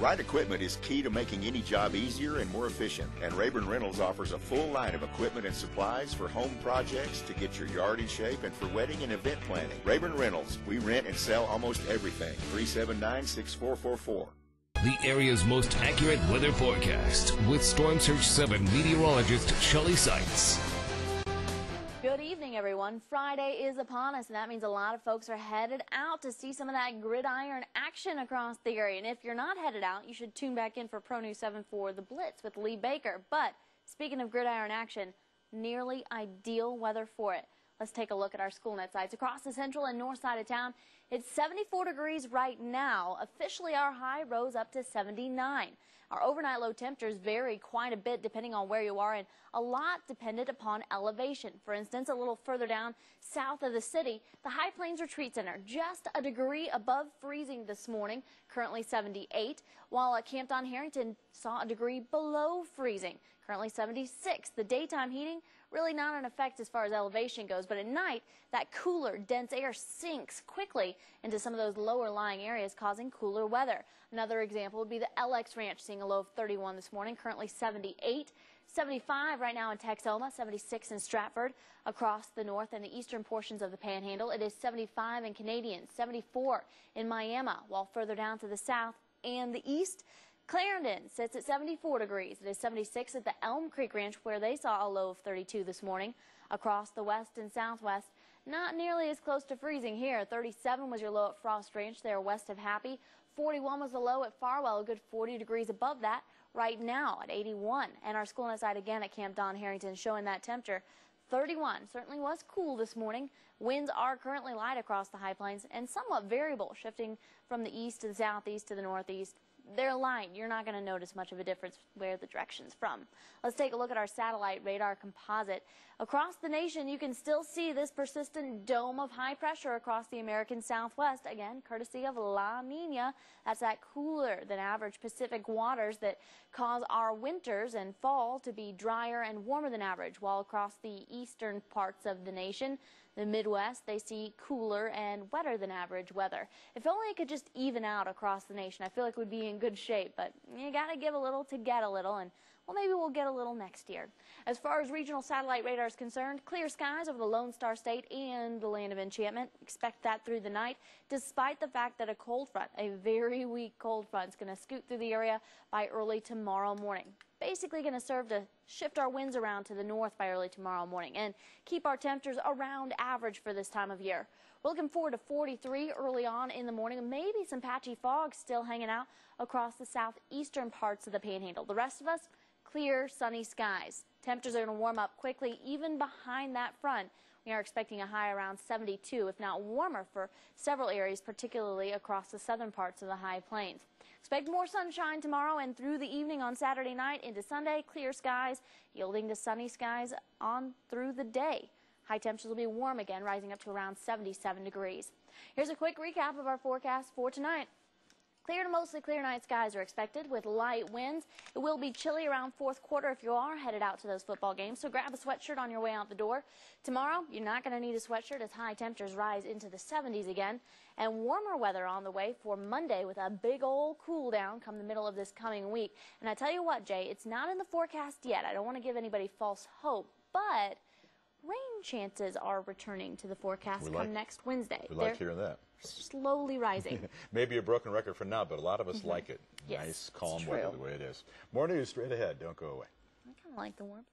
right equipment is key to making any job easier and more efficient, and Rayburn Rentals offers a full line of equipment and supplies for home projects to get your yard in shape and for wedding and event planning. Rayburn Rentals, we rent and sell almost everything. 379-6444. The area's most accurate weather forecast with Storm Surge 7 meteorologist Shelly Seitz. Good evening, everyone. Friday is upon us, and that means a lot of folks are headed out to see some of that gridiron action across the area. And if you're not headed out, you should tune back in for Pronews 7 for the Blitz with Lee Baker. But speaking of gridiron action, nearly ideal weather for it. Let's take a look at our SchoolNet sites. Across the central and north side of town, it's 74 degrees right now. Officially, our high rose up to 79. Our overnight low temperatures vary quite a bit depending on where you are, and a lot dependent upon elevation. For instance, a little further down south of the city, the High Plains Retreat Center just a degree above freezing this morning, currently 78, while at Camp Don Harrington saw a degree below freezing, currently 76. The daytime heating really not in effect as far as elevation goes, but at night that cooler, dense air sinks quickly into some of those lower lying areas, causing cooler weather. Another example would be the LX Ranch, seeing a low of 31 this morning, currently 78. 75 right now in Texoma, 76 in Stratford. Across the north and the eastern portions of the Panhandle, it is 75 in Canadian, 74 in Miami, while further down to the south and the east, Clarendon sits at 74 degrees. It is 76 at the Elm Creek Ranch, where they saw a low of 32 this morning. Across the west and southwest, not nearly as close to freezing here. 37 was your low at Frost Ranch there west of Happy. 41 was the low at Farwell, a good 40 degrees above that right now at 81. And our SchoolNet site again at Camp Don Harrington showing that temperature 31. Certainly was cool this morning. Winds are currently light across the High Plains and somewhat variable, shifting from the east to the southeast to the northeast. They're light. You're not going to notice much of a difference where the direction's from. Let's take a look at our satellite radar composite. Across the nation, you can still see this persistent dome of high pressure across the American Southwest, again, courtesy of La Nina. That's that cooler than average Pacific waters that cause our winters and fall to be drier and warmer than average, while across the eastern parts of the nation, the Midwest, they see cooler and wetter than average weather. If only it could just even out across the nation, I feel like we'd be in good shape, but you got to give a little to get a little, and well, maybe we'll get a little next year. As far as regional satellite radar is concerned, clear skies over the Lone Star State and the Land of Enchantment. Expect that through the night, despite the fact that a cold front, a very weak cold front, is going to scoot through the area by early tomorrow morning. Basically going to serve to shift our winds around to the north by early tomorrow morning and keep our temperatures around average for this time of year. We're looking forward to 43 early on in the morning, maybe some patchy fog still hanging out across the southeastern parts of the Panhandle. The rest of us, clear, sunny skies. Temperatures are going to warm up quickly even behind that front. We are expecting a high around 72, if not warmer, for several areas, particularly across the southern parts of the High Plains. Expect more sunshine tomorrow and through the evening on Saturday night into Sunday. Clear skies, yielding to sunny skies on through the day. High temperatures will be warm again, rising up to around 77 degrees. Here's a quick recap of our forecast for tonight. Clear to mostly clear night skies are expected with light winds. It will be chilly around fourth quarter if you are headed out to those football games, so grab a sweatshirt on your way out the door. Tomorrow, you're not going to need a sweatshirt as high temperatures rise into the 70s again. And warmer weather on the way for Monday with a big old cool down come the middle of this coming week. And I tell you what, Jay, it's not in the forecast yet. I don't want to give anybody false hope, but rain chances are returning to the forecast come next Wednesday. We like hearing that. Slowly rising. Maybe a broken record for now, but a lot of us like it. Yes, nice, calm weather the way it is. More news straight ahead. Don't go away. I kind of like the warmth.